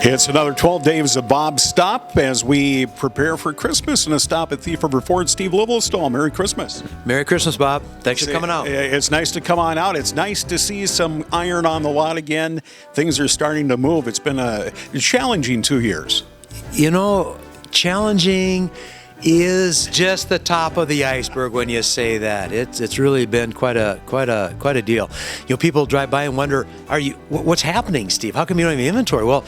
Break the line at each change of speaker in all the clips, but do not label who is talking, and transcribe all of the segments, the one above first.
It's another 12 days of Bob's Stop as we prepare for Christmas and a stop at Thief River Ford. Steve Littlestoll, Merry Christmas.
Merry Christmas, Bob. Thanks for coming out.
It's nice to come on out. It's nice to see some iron on the lot again. Things are starting to move. It's been a challenging 2 years.
You know, challenging is just the top of the iceberg when you say that. It's really been quite a deal. You know, people drive by and wonder, what's happening, Steve? How come you don't have inventory? Well,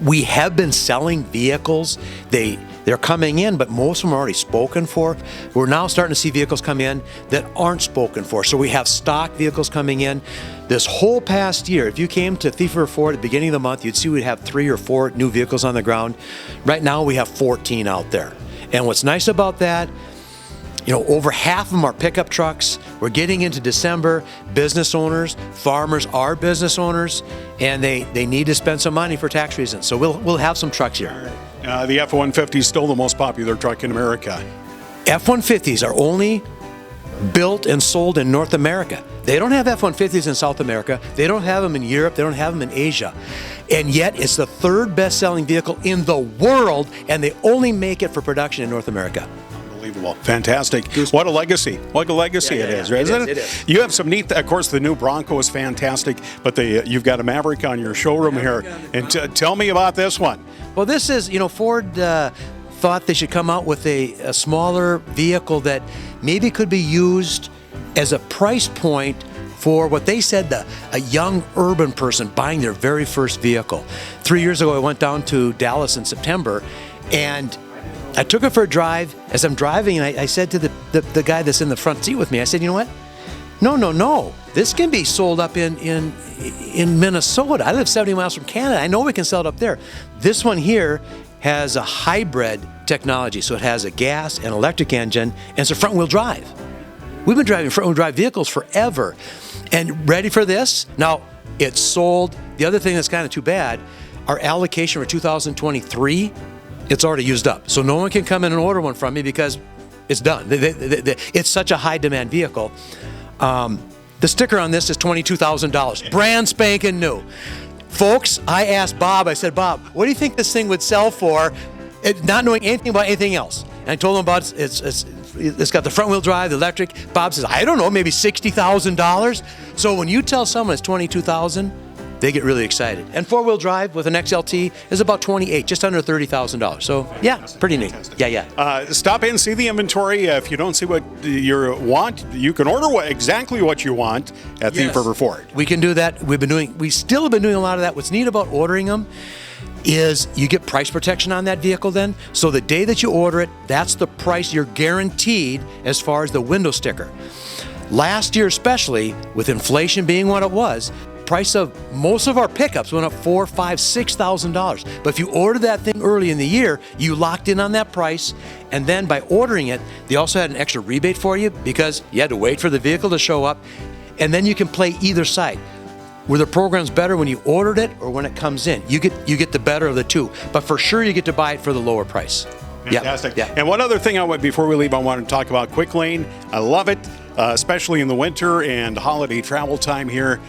we have been selling vehicles. They're coming in, but most of them are already spoken for. We're now starting to see vehicles come in that aren't spoken for. So we have stock vehicles coming in. This whole past year, if you came to Thief River Ford at the beginning of the month, you'd see we'd have 3 or 4 new vehicles on the ground. Right now, we have 14 out there. And what's nice about that, you know, over half of them are pickup trucks. We're getting into December. Business owners, farmers are business owners, and they need to spend some money for tax reasons. So we'll have some trucks here.
The F-150 is still the most popular truck in America.
F-150s are only built and sold in North America. They don't have F-150s in South America. They don't have them in Europe. They don't have them in Asia. And yet it's the 3rd best-selling vehicle in the world, and they only make it for production in North America.
Unbelievable. Fantastic. What a legacy. What a legacy it is, isn't it?
It is.
You have some neat, of course, the new Bronco is fantastic, but you've got a Maverick on your showroom here. And tell me about this one.
Well, this is, you know, Ford thought they should come out with a smaller vehicle that maybe could be used as a price point for what they said a young urban person buying their very first vehicle. 3 years ago, I went down to Dallas in September, and I took it for a drive. As I'm driving, and I said to the guy that's in the front seat with me, I said, you know what? No. This can be sold up in Minnesota. I live 70 miles from Canada. I know we can sell it up there. This one here has a hybrid technology, so it has a gas and electric engine, and it's a front-wheel drive. We've been driving front-wheel drive vehicles forever. And ready for this? Now, it's sold. The other thing that's kind of too bad, our allocation for 2023, it's already used up. So no one can come in and order one from me because it's done. It's such a high-demand vehicle. The sticker on this is $22,000, brand spanking new. Folks, I asked Bob, I said, Bob, what do you think this thing would sell for, not knowing anything about anything else? And I told him about it's got the front-wheel drive, the electric. Bob says, I don't know, maybe $60,000. So when you tell someone it's $22,000, they get really excited. And 4-wheel drive with an XLT is about $28,000, just under $30,000. So yeah, pretty neat. Yeah.
Stop in, see the inventory. If you don't see what you want, you can order exactly what you want at Thief River Ford.
We can do that. We still have been doing a lot of that. What's neat about ordering them is you get price protection on that vehicle then. So the day that you order it, that's the price you're guaranteed as far as the window sticker. Last year especially, with inflation being what it was, price of most of our pickups went up $4,000, $5,000, $6,000. But if you order that thing early in the year, you locked in on that price. And then by ordering it, they also had an extra rebate for you because you had to wait for the vehicle to show up. And then you can play either side. Were the programs better when you ordered it or when it comes in? You get the better of the two. But for sure, you get to buy it for the lower price.
Fantastic.
Yeah.
And one other thing before we leave, I want to talk about Quick Lane. I love it, especially in the winter and holiday travel time here.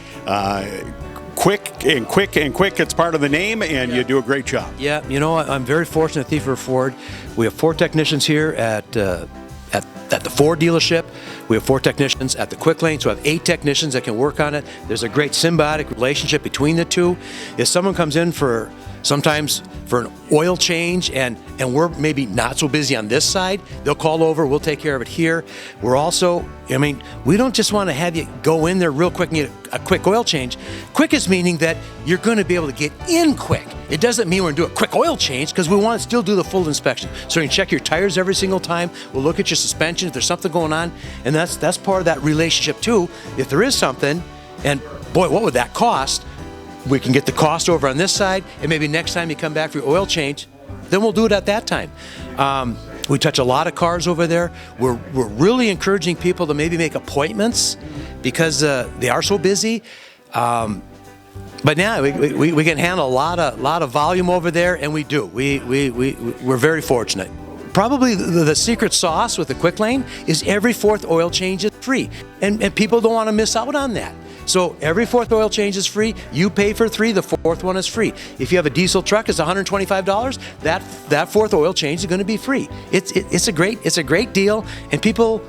Quick. It's part of the name, and you do a great job.
Yeah, you know, I'm very fortunate at Thief River Ford. We have 4 technicians here at the Ford dealership. We have 4 technicians at the Quick Lane, so I have 8 technicians that can work on it. There's a great symbiotic relationship between the two. If someone comes in sometimes for an oil change and we're maybe not so busy on this side, they'll call over, we'll take care of it here. We're also, we don't just want to have you go in there real quick and get a quick oil change. Quick is meaning that you're going to be able to get in quick. It doesn't mean we're going to do a quick oil change because we want to still do the full inspection. So you can check your tires every single time. We'll look at your suspension if there's something going on. And that's part of that relationship too. If there is something, and boy, what would that cost? We can get the cost over on this side, and maybe next time you come back for your oil change, then we'll do it at that time. We touch a lot of cars over there. We're really encouraging people to maybe make appointments because they are so busy. But yeah, we can handle a lot of volume over there, and we do. We're very fortunate. Probably the secret sauce with the Quick Lane is every 4th oil change is free, and people don't want to miss out on that. So every fourth oil change is free. You pay for 3, the fourth one is free. If you have a diesel truck, it's $125. That fourth oil change is going to be free. It's a great deal, and people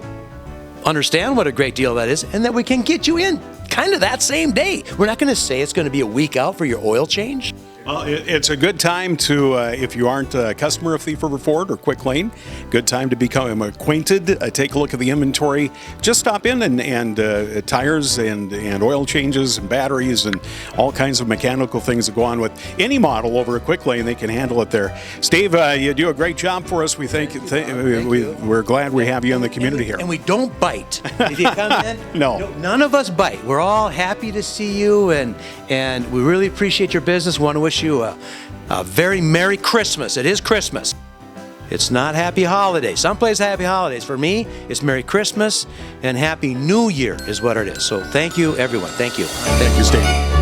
understand what a great deal that is, and that we can get you in kind of that same day. We're not going to say it's going to be a week out for your oil change.
Well, it's a good time to, if you aren't a customer of Thief River Ford or Quick Lane, good time to become acquainted. Take a look at the inventory. Just stop in and tires and oil changes and batteries and all kinds of mechanical things that go on with any model over at Quick Lane. They can handle it there. Steve, you do a great job for us. We we're glad we have you in the community here.
And we don't bite. If you come in,
No.
none of us bite. We're all happy to see you, and we really appreciate your business. Want to wish you a very Merry Christmas. It is Christmas. It's not Happy Holidays. Some places Happy Holidays. For me, it's Merry Christmas and Happy New Year is what it is. So thank you, everyone. Thank you.
Thank you, Steve.